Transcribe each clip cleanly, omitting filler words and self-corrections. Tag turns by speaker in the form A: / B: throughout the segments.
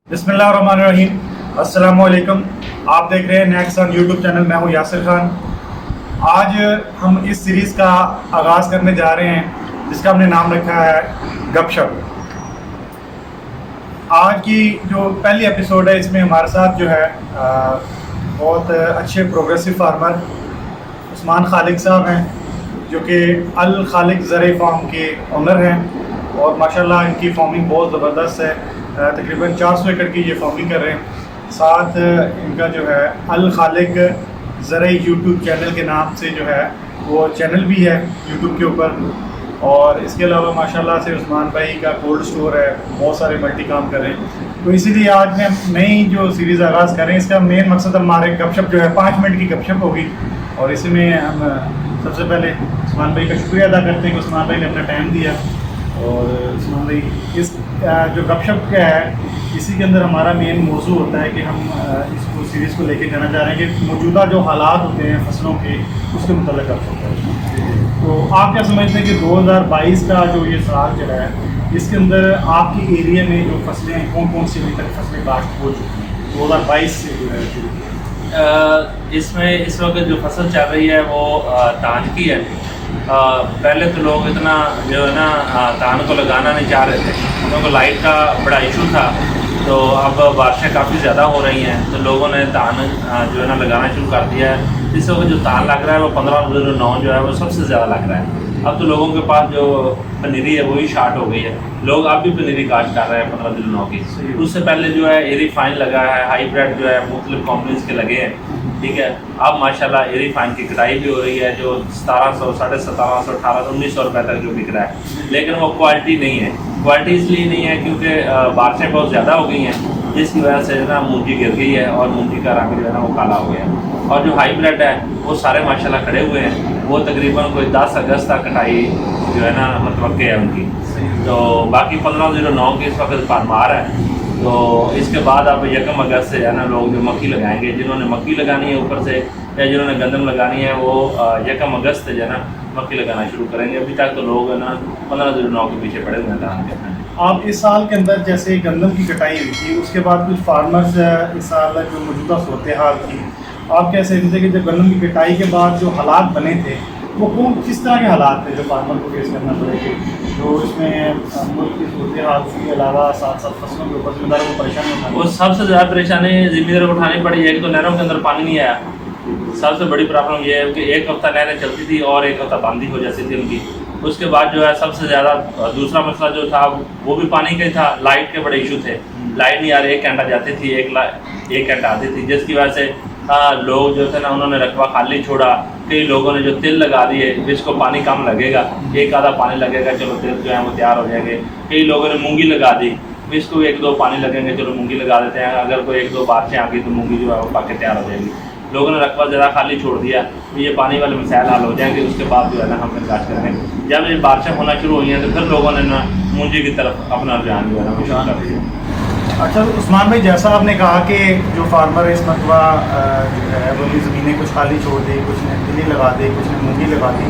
A: बिस्मिल्लाहिर्रहमानिर्रहीम। अस्सलाम वालेकुम। आप देख रहे हैं नेक्स्ट ऑन यूट्यूब चैनल। मैं हूं यासिर खान। आज हम इस सीरीज़ का आगाज़ करने जा रहे हैं जिसका हमने नाम रखा है गपशप। आज की जो पहली एपिसोड है इसमें हमारे साथ जो है बहुत अच्छे प्रोग्रेसिव फार्मर उस्मान खालिक साहब हैं जो कि अल खालिक ज़रई फार्म के ओनर हैं और माशाल्लाह इनकी फार्मिंग बहुत ज़बरदस्त है। तकरीबन 400 एकड़ की ये फार्मिंग कर रहे हैं। साथ इनका जो है अल खालिक ज़रई यूट्यूब चैनल के नाम से जो है वो चैनल भी है यूट्यूब के ऊपर। और इसके अलावा माशाल्लाह से उस्मान भाई का कोल्ड स्टोर है, बहुत सारे मल्टी काम कर रहे हैं। तो इसीलिए आज मैं नई जो सीरीज़ आगाज़ करें इसका मेन मकसद हमारे गपशप जो है 5 मिनट की गपशप होगी। और इसमें हम सबसे पहले उस्मान भाई का शुक्रिया अदा करते हैं कि उस्मान भाई ने अपना टाइम दिया। और उस्मान भाई इस जो गपशप का है इसी के अंदर हमारा मेन मौजू होता है कि हम इसको सीरीज़ को लेके जाना चाह रहे हैं कि मौजूदा जो हालात होते हैं फसलों के उसके मुताबिक गपशप है। तो आप क्या समझते हैं कि 2022 का जो ये साल चला है इसके अंदर आपके एरिया में जो फसलें हैं कौन कौन सी अभी तक फसलें काश्त हो चुकी हैं 2022 से जो है शुरू की?
B: इसमें इस वक्त जो फसल चल रही है वो धान की है। पहले तो लोग इतना जो है ना धान को लगाना नहीं चाह रहे थे क्योंकि लाइट का बड़ा इशू था। तो अब बारिशें काफ़ी ज़्यादा हो रही हैं तो लोगों ने धान जो है ना लगाना शुरू कर दिया है। इस वक्त जो धान लग रहा है वो 1509 जो है वो सबसे ज़्यादा लग रहा है। अब तो लोगों के पास जो पनीरी है वही शार्ट हो गई है। लोग अब भी पनीरी काश्त कर रहे हैं 1509 की। उससे पहले जो है एरी फाइन लगा है, हाईब्रिड जो है मुख्तलिफ कंपनीज के लगे हैं। ठीक है, अब माशाल्लाह एरी फाइन की कटाई भी हो रही है जो 1700, 1750, 1800, 1900 रुपये तक जो बिक रहा है। लेकिन वो क्वालिटी नहीं है। क्वालिटी इसलिए नहीं है क्योंकि बारिशें बहुत ज़्यादा हो गई हैं जिसकी वजह से ना मूंजी गिर गई है और मूंजी का रंग जो है ना वो काला हो गया है। और जो हाईब्रिड है वो सारे माशाल्लाह खड़े हुए हैं। वो तकरीबन कोई 10 अगस्त तक कटाई जो है ना मतलब है उनकी। तो बाकी 1509 की इस वक्त पारमार है। तो इसके बाद अब 1 अगस्त से है ना लोग जो मक्की लगाएंगे, जिन्होंने मक्की लगानी है ऊपर से या जिन्होंने गंदम लगानी है वो 1 अगस्त से जो है ना मक्की लगाना शुरू करेंगे। अभी तक तो लोग है ना 1509 के पीछे पड़े हुए हैं धान के।
A: आप इस साल के अंदर जैसे गंदम की कटाई हुई थी उसके बाद कुछ फार्मर्स इस साल जो मौजूदा सूरत हाल थी आप क्या समझते कि जब गंदम की कटाई के बाद जो हालात बने थे वो किस तरह के हालात थे जो फार्मर को फेस करना पड़े थे, जो इसमें मुल्क की सूरत हाल के अलावा साथ साथ फसलों के ऊपर जिम्मेदारों को परेशानी होना?
B: वो सबसे ज़्यादा परेशानी ज़िम्मेदारों को उठानी पड़ी है कि तो नहरों के अंदर पानी नहीं आया। सबसे बड़ी प्रॉब्लम ये है कि एक हफ्ता नहरें चलती थी और एक हफ्ता बंद ही हो जाती थी उनकी। उसके बाद जो है सबसे ज़्यादा दूसरा मसला जो था वो भी पानी का ही था। लाइट के बड़े इशू थे। लाइट नहीं आ रही, 1 घंटा जाती थी, 1 घंटा आती थी, जिसकी वजह से लोग जो थे ना उन्होंने रकबा खाली छोड़ा। कई लोगों ने जो तिल लगा दिए जिसको पानी कम लगेगा, एक आधा पानी लगेगा, चलो तिल जो है वो तैयार हो जाएंगे। कई लोगों ने मूंगी लगा दी, इसको 1-2 पानी लगेंगे, चलो मूंगी लगा देते हैं, अगर कोई 1-2 बारिशें आ गई तो मूंगी जो है वो पाके तैयार हो जाएगी। लोगों ने रकबा ज़रा खाली छोड़ दिया तो ये पानी वाले मसाइल हल हो जाएंगे। उसके बाद जो है ना हम फिर काश्त करेंगे। जब ये बारिशें होना शुरू हुई हैं तो फिर लोगों ने ना मूंजी की तरफ अपना रुझान जो है ना वो शुरू कर दिया।
A: अच्छा उस्मान भाई, जैसा आपने कहा कि जो फार्मर इस मरतबा जो है वो ज़मीनें कुछ खाली छोड़ दी, कुछ ने तिली लगा दी, कुछ ने मूंगी लगा दी,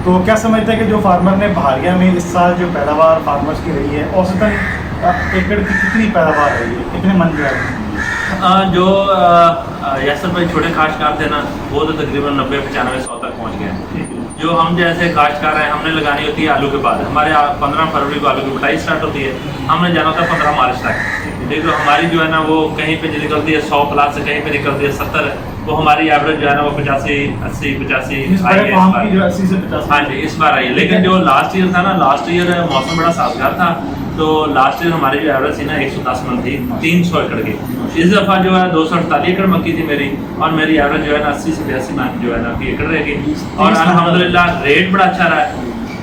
A: तो क्या समझते हैं कि जो फार्मर ने बहारिया में इस साल जो पैदावार फार्मर्स की रही है औसतन एकड़ की कितनी पैदावार रही है, कितने मन जो है?
B: जो यासर भाई छोटे काश्तकार थे ना वो तो तकरीबन 90-95-100 तक पहुँच गए। जो हम जैसे काश्तकार हैं हमने लगानी होती है आलू के बाद। हमारे 15 फरवरी को आलू की कटाई स्टार्ट होती है, हमने जाना होता है 15 मार्च तक। देखो हमारी जो है ना वो कहीं पे जो निकलती है 100 प्लस से, कहीं पे निकलती है 70। वो हमारी एवरेज जो है ना वो 85, 80, 85 आई है इस बार। हाँ जी, इस बार आई है। लेकिन जो लास्ट ईयर था ना, लास्ट ईयर मौसम बड़ा साजगार था। तो लास्ट ईयर हमारी जो एवरेज थी ना 110 मन थी 300 एकड़ की। इस दफ़ा जो है 248 एकड़ मक्की थी मेरी और मेरी एवरेज जो है ना 80 से 82 मन जो है ना एकड़ रहेगी। और अल्हम्दुलिल्लाह रेट बड़ा अच्छा रहा है,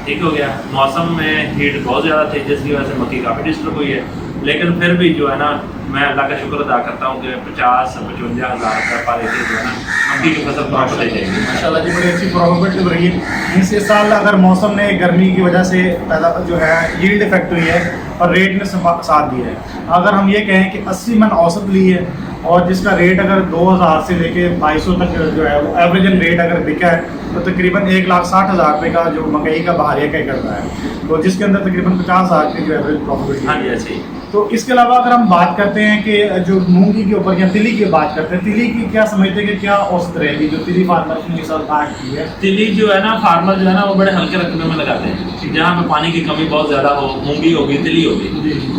B: ठीक हो गया। मौसम में हीट बहुत ज़्यादा थी जिसकी वजह से मक्की काफ़ी डिस्टर्ब हुई है। लेकिन फिर भी जो है ना मैं अल्लाह का शुक्र अदा करता हूँ कि 50-55 हज़ार रुपये पर एकड़ जो है ना मक्की की फसल प्रॉफिट ले जाएगी।
A: माशाल्लाह जी, बड़ी अच्छी प्रॉफिट रही है। इस साल अगर मौसम ने गर्मी की वजह से पैदा जो है यील्ड इफेक्ट हुई है और रेट ने साथ दिया है। अगर हम ये कहें कि 80 मन औसत ली है और जिसका रेट अगर 2000 से लेके 2200 तक जो है वो एवरेजन रेट अगर बिका है तो तकरीबन 1,60,000 रुपये का जो मकई का बहारिया का करता है, तो जिसके अंदर तकरीबन 50,000 की जो एवरेज प्रॉफिट।
B: हाँ जी, ऐसे ही
A: तो इसके अलावा अगर हम बात करते हैं कि जो मूंगी के ऊपर या तिली की बात करते हैं, तिली की क्या समझते हैं कि क्या औसत रहेगी जो तिली फार्मर ने इस साल काट की है?
B: तिली जो है ना, फार्मर जो है ना वो बड़े हल्के रकबे में लगाते हैं। जहाँ पे पानी की कमी बहुत ज़्यादा हो, मूंगी होगी, तिली होगी,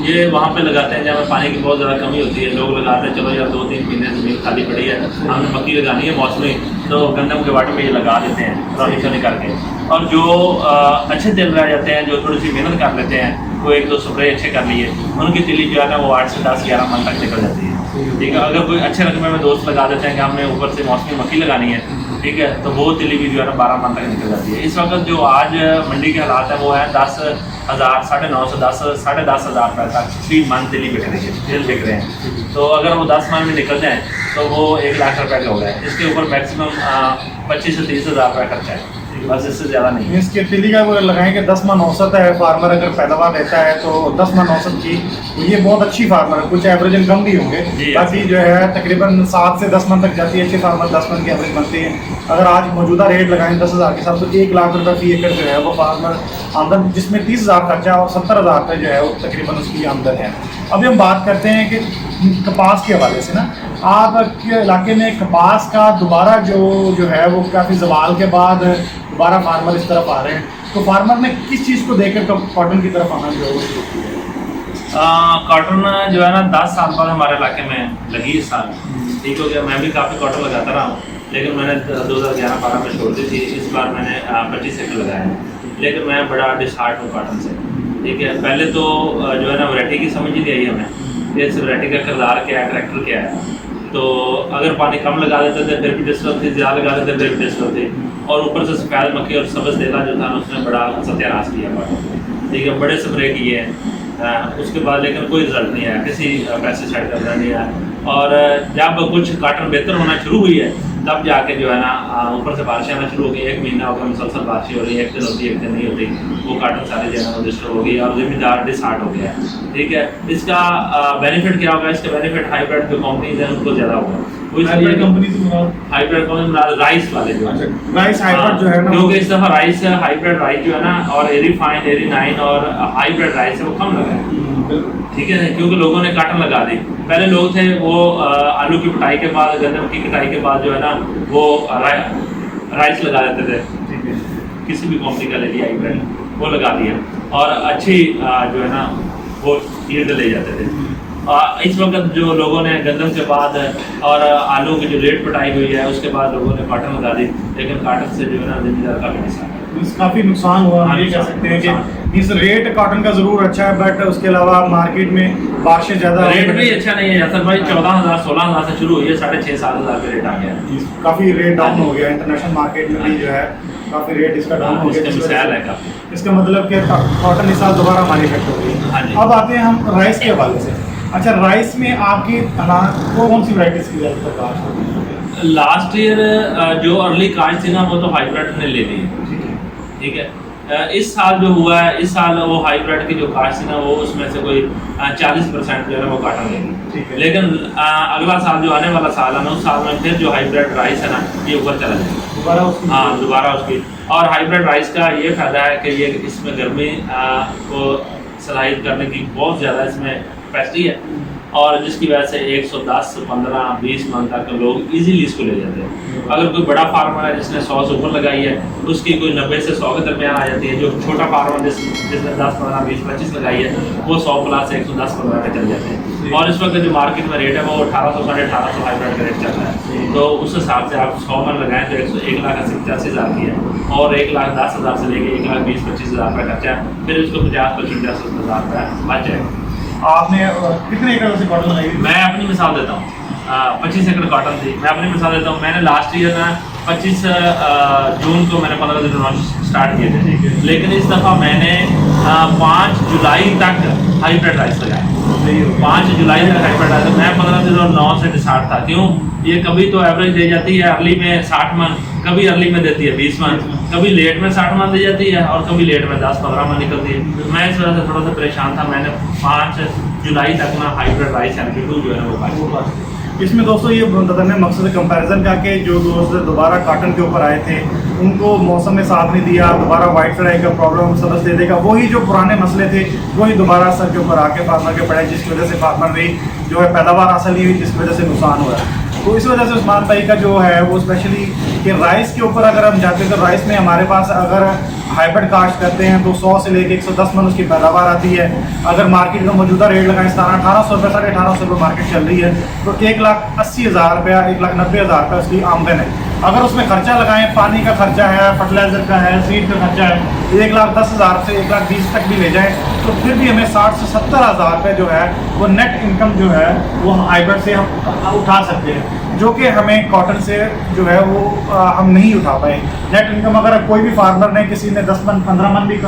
B: ये वहाँ पे लगाते हैं जहाँ पे पानी की बहुत ज़्यादा कमी होती है। लोग लगाते हैं चलो यार 2-3 महीने ज़मीन खाली पड़ी है, हमने मक्की लगानी है मौसमी, तो गंदम के वाटर में ये लगा देते हैं रोटी शोनी करके। और जो अच्छे दिल रह जाते हैं, जो थोड़ी सी मेहनत कर लेते हैं, वो 1-2 स्प्रे अच्छे कर लिए, उनकी तिली जो है ना वो 8 से 10-11 मन तक निकल जाती है। ठीक है, अगर कोई अच्छे रकबे में दोस्त लगा देते हैं कि हमने ऊपर से मौसमी मक्की लगानी है, ठीक है, तो वो तिली भी जो है ना 12 मन तक निकल जाती है। इस वक्त जो आज मंडी के हालात है वो है 10,000, 9,500, 10, 10,500 रुपये तक 3 मन तिली बिक रही है, तिल बिक रहे हैं। तो अगर वो 10 मन में निकल जाए तो वो 1 लाख रुपये का हो गया। इसके ऊपर मैक्सिमम 25 से 30 हज़ार रुपये खर्चा है, बस इससे ज़्यादा नहीं है।
A: इसके तिली का वो लगाएंगे 10 मन औसत है, फार्मर अगर पैदावार लेता है तो 10 मन औसत की, तो ये बहुत अच्छी फार्मर है। कुछ एवरेज कम भी होंगे, बाकी जो है तकरीबन 7 से 10 मन तक जाती है। अच्छी फार्मर 10 मन की एवरेज बनती है। अगर आज मौजूदा रेट लगाएं 10,000 के साथ, तो 1 लाख रुपये फी एकड़ जो है वो फार्मर आमदन, जिसमें 30,000 खर्चा और 70,000 रुपये जो है वो तकरीबन उसकी आमदन है। अभी हम बात करते हैं कि कपास के हवाले से ना, आपके इलाके में कपास का दोबारा जो है वो काफ़ी जवाल के बाद दोबारा फार्मर इस तरफ आ रहे हैं, तो फार्मर ने किस चीज़ को देखकर कॉटन की तरफ आना जो शुरू किया?
B: कॉटन जो है ना 10 साल बाद हमारे इलाके में लगी इस साल। ठीक हो गया, मैं भी काफ़ी कॉटन लगाता रहा हूँ, लेकिन मैंने 2011-12 में छोड़ दी थी। इस बार मैंने 25 एकड़ लगाया है, लेकिन मैं बड़ा डिसहार्ट हूँ कॉटन से। ठीक है, पहले तो जो है ना वैरायटी की समझ ही नहीं आई हमें, इस वैरायटी का किरदार क्या है, करैक्टर क्या है। तो अगर पानी कम लगा देते थे फिर भी डिस्टर्ब थी, ज़्यादा लगा देते फिर भी डिस्टर्ब थी, और ऊपर से सफ़ेद मक्खी और सब्ज़ देला जो था ना उसने बड़ा सत्यानाश किया कॉटन। ठीक है, बड़े स्प्रे किए हैं, उसके बाद लेकिन कोई रिजल्ट नहीं आया, किसी पेस्टिसाइड का रिजल्ट नहीं आया। और जब कुछ कॉटन बेहतर होना शुरू हुई है तब जाके जो है ना ऊपर से बारिशें आना शुरू हो गई। 1 महीना होगा मुसलसल बारिशें हो रही है, एक दिन होती है एक दिन नहीं होती, वो कॉटन सारी जो है ना डिस्टर्ब हो गई और ज़मींदार डिसहार्ट हो गया है। ठीक है, इसका बेनिफिट क्या होगा? इसका बेनिफिट हाइब्रिड जो कंपनीज हैं उनको ज़्यादा होगा।
A: हाइब्रिड कंपनी से
B: हाइब्रिड कंपनी राइस वाले जो है,
A: राइस हाइब्रिड जो है ना,
B: क्योंकि इस दफ़ा राइस हाइब्रिड राइस जो है ना और एरी फाइन, एरी 9 और हाइब्रिड राइस है वो कम लगा है। ठीक है, क्योंकि लोगों ने काटन लगा दी। पहले लोग थे वो आलू की कटाई के बाद, गन्नम की कटाई के बाद जो है ना वो राइस लगा देते थे। ठीक है, किसी भी कंपनी का ले लिया हाइब्रिड, वो लगा दिया और अच्छी जो है ना वो यील्ड ले जाते थे। इस वक्त जो लोगों ने गंदम के बाद और आलू की जो रेट पटाई हुई है उसके बाद लोगों ने कॉटन लगा दी, लेकिन कॉटन से जो है ना ज़मींदार का नुकसान
A: काफ़ी नुकसान हुआ। हम ये कह सकते हैं कि इस रेट कॉटन का ज़रूर अच्छा है, बट उसके अलावा मार्केट में बारिशें ज़्यादा,
B: रेट भी अच्छा नहीं है। यासर भाई 14,000 16,000 से शुरू हुई है, 6,500 7,000 पे रेट आ गया।
A: काफ़ी रेट डाउन हो गया इंटरनेशनल मार्केट में भी जो है, काफ़ी रेट इसका डाउन हो गया।
B: मिसाल है काफ़ी,
A: इसका मतलब कि कॉटन इस साल दोबारा हमारी इफेक्ट हो गई। अब आते हैं हम राइस के हवाले से। अच्छा, राइस में आपकी कौन सी वैराइटीज़ की ज़्यादातर काश्त होती है?
B: लास्ट ईयर जो अर्ली काश्त थी ना वो तो हाइब्रिड ने ले ली। ठीक है, इस साल जो हुआ है, इस साल वो हाइब्रिड की जो काश्त थी ना वो उसमें से कोई 40% जो है वो काटन लेगी। लेकिन अगला साल जो आने वाला साल है ना, उस साल में फिर जो हाइब्रिड राइस है ना ये ऊपर चला जाएगा दोबारा उसकी। और हाइब्रिड राइस का ये फ़ायदा है कि ये इसमें गर्मी को सलाहियत करने की बहुत ज़्यादा इसमें कैपेसिटी है, और जिसकी वजह से 110, 15, 20 मन तक लोग इजीली इसको ले जाते हैं। अगर कोई बड़ा फार्मर है जिसने 100 से ऊपर लगाई है, उसकी कोई 90 से 100 के दरमियान आ जाती है। जो छोटा फार्मर जिसने 10, 15, 20, 25 लगाई है वो 100 प्लस 110, 15 पे चल जाते हैं। और इस वक्त जो मार्केट में रेट है वो 1800, 1850 हाइब्रिड का रेट चल रहा है। तो उस हिसाब से आप 100 मन लगाएं तो 1,80,85,000 की है, और 1,10,000 से लेके 1,20,25,000 रुपये खर्चा है, फिर उसको 50-55,000 रुपये बच जाएगा।
A: आपने कितने एकड़ से कॉटन लगाई?
B: मैं अपनी मिसाल देता हूँ, 25 एकड़ कॉटन थी। मैं अपनी मिसाल देता हूँ, मैंने लास्ट ईयर ना 25 जून को मैंने 15 दिन लॉन्च स्टार्ट किए थे, लेकिन इस दफ़ा मैंने 5 जुलाई तक हाइब्रिड राइस लगाया। 5 जुलाई तक हाइब्रिड राइस, मैं 15 दिन और 9 से डिसार्ट था। क्यों? ये कभी तो एवरेज दे जाती है अर्ली में 60 मन, कभी अर्ली में देती है 20 मन, कभी लेट में 60 मन दे जाती है, और कभी लेट में 10-15 मन निकलती है। मैं इस वजह से थोड़ा सा परेशान था। मैंने 5 जुलाई तक ना हाइब्रिड राइस MP2 जो है वो पाई।
A: इसमें दोस्तों ये बताने मकसद कंपैरिजन का कि जो दोस्त दोबारा कॉटन के ऊपर आए थे उनको मौसम में साथ नहीं दिया, दोबारा वाइट फ्लाई का प्रॉब्लम सबस दे देगा, वही जो पुराने मसले थे वही दोबारा सर के ऊपर आके फार्मर के पड़े, जिसकी वजह से फार्मर भी जो है पैदावार हासिल नहीं हुई, जिसकी वजह से नुकसान हुआ है। तो इस वजह से उस्मान भाई का जो है वो स्पेशली कि राइस के ऊपर अगर हम जाते हैं तो राइस में हमारे पास अगर हाइब्रिड काश्त करते हैं तो 100 से लेके 110 मन उसकी पैदावार आती है। अगर मार्केट का मौजूदा रेट लगाएं 1800 रुपये 1850 रुपये मार्केट चल रही है तो 1,80,000 रुपया 1,90,000 रुपये उसकी आमदन है। अगर उसमें खर्चा लगाएं, पानी का खर्चा है, फर्टिलाइजर का है, सीड का खर्चा है, 1,10,000 से 1,20,000 तक भी ले जाएं तो फिर भी हमें 60 से 70,000 रुपये जो है वो नेट इनकम जो है वो हाइब्रिड से हम उठा सकते हैं, जो कि हमें कॉटन से जो है वो हम नहीं उठा पाए। नेट इनकम अगर कोई भी फार्मर ने किसी ने 10 मन 15 मन भी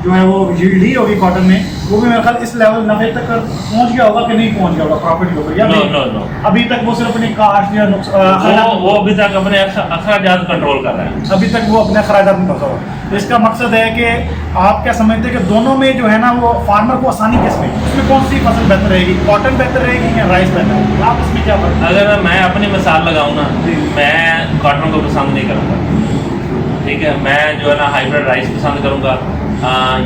A: जो है वो यील्ड ली होगी कॉटन में, वो भी मेरे ख्याल इस लेवल नफे तक पहुंच गया होगा कि नहीं पहुंच गया होगा प्रॉफिट के ऊपर, या
B: नो
A: अभी तक वो सिर्फ अपनी कास्ट या
B: वो अभी तक अपने अखराजात कंट्रोल कर रहा है,
A: अभी तक वो अपने अखराजात में फंसा हुआ है। तो इसका मकसद है कि आप क्या समझते हैं कि दोनों में जो है ना वो फार्मर को आसानी किसमें, उसमें कौन सी फसल बेहतर रहेगी, कॉटन बेहतर रहेगी या राइस बेहतर रहेगी, आप इसमें क्या फर्क?
B: अगर मैं अपनी मिसाल लगाऊँ ना, मैं कॉटन को पसंद नहीं करूँगा, ठीक है। मैं जो है ना हाइब्रिड राइस पसंद करूँगा,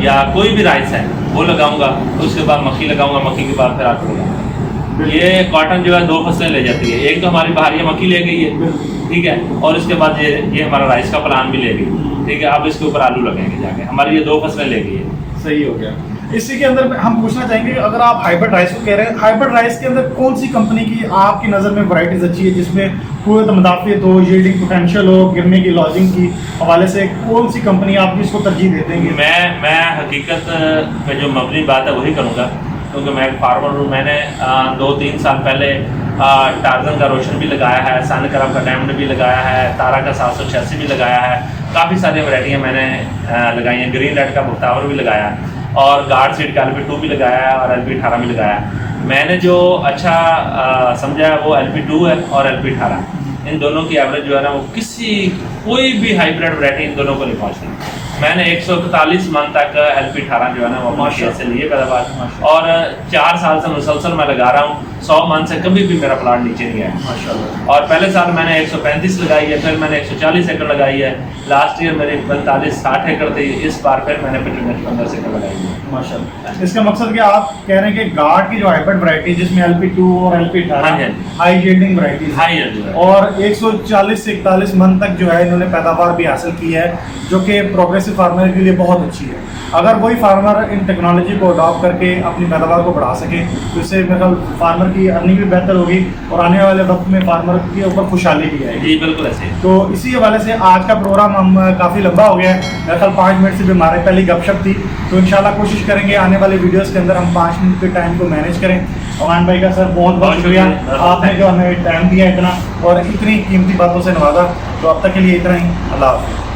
B: या कोई भी राइस है वो लगाऊंगा, उसके बाद मक्की लगाऊंगा, मक्की के बाद फिर आलू लगाऊंगा। ये कॉटन जो है 2 फसलें ले जाती है, एक तो हमारी बहारिया मक्की ले गई है, ठीक है, और इसके बाद ये हमारा राइस का प्लान भी ले गई, ठीक है। अब इसके ऊपर आलू लगेंगे जाके, हमारी ये 2 फसलें ले गई है।
A: सही हो गया। इसी के अंदर हम पूछना चाहेंगे अगर आप हाइब्रिड राइस को कह रहे हैं, हाइब्रिड राइस के अंदर कौन सी कंपनी की आपकी नज़र में वैराइटीज अच्छी है जिसमें कुव्वत मुदाफ़ियत हो, यील्डिंग पोटेंशियल हो, गिरने की लॉजिंग की हवाले से कौन सी कंपनी आप इसको तरजीह देते हैं?
B: मैं हकीकत पे जो मबनी बात है वही करूँगा, क्योंकि मैं एक फार्मर हूँ। मैंने 2-3 साल पहले टार्जन का रोशन भी लगाया है, सन करब का डायमंड भी लगाया है, तारा का 786 भी लगाया है, काफ़ी सारी वैरायटियाँ मैंने लगाई हैं। ग्रीन रेड का मुख्तावर भी लगाया है, और गार्ड सीड का LP2 भी लगाया है, और LP18 भी लगाया है। मैंने जो अच्छा समझा है वो LP2 है और LP18, इन दोनों की एवरेज जो है ना वो कोई भी हाइब्रिड वैरायटी इन दोनों को नहीं पहुँचती। मैंने 141 मन तक LP18 जो है ना वो माशाल्लाह से लिए पैदावार, और 4 साल से मुसलसल मैं लगा रहा हूँ। 100 मन से कभी भी मेरा प्लाट नीचे नहीं आया माशाल्लाह। और पहले साल मैंने 135 लगाई है, फिर मैंने 140 एकड़ लगाई है, लास्ट ईयर मेरी 45-60 एकड़ थी, इस बार फिर मैंने 15 एकड़ लगाई है
A: माशाल्लाह। इसका मकसद क्या आप कह रहे हैं कि गार्ड की जो हाइब्रिड वैरायटी जिसमें LP2 और LP18 हाई यील्डिंग वैरायटी है, और 140 से 41 मन तक जो है इन्होंने पैदावार भी हासिल की है, जो कि प्रोग्रेसिव फार्मर के लिए बहुत अच्छी है। अगर वही फार्मर इन टेक्नोलॉजी को अडॉप्ट करके अपनी पैदावार को बढ़ा सके तो इससे मेरे ख्याल फार्मर की अर्निंग भी बेहतर होगी, और आने वाले वक्त में फार्मर के ऊपर खुशहाली भी आएगी।
B: जी बिल्कुल ऐसे।
A: तो इसी हवाले से आज का प्रोग्राम हम काफ़ी लंबा हो गया है, मेरे ख्याल 5 मिनट से भी हमारे पहली गपशप थी, तो इंशाल्लाह कोशिश करेंगे आने वाले वीडियोज़ के अंदर हम 5 मिनट के टाइम को मैनेज करें। अमान भाई का सर बहुत बहुत शुक्रिया, आपने जो हमें टाइम दिया इतना और इतनी कीमती बातों से नवाजा। तो अब तक के लिए इतना ही, अल्लाह हाफ़िज़।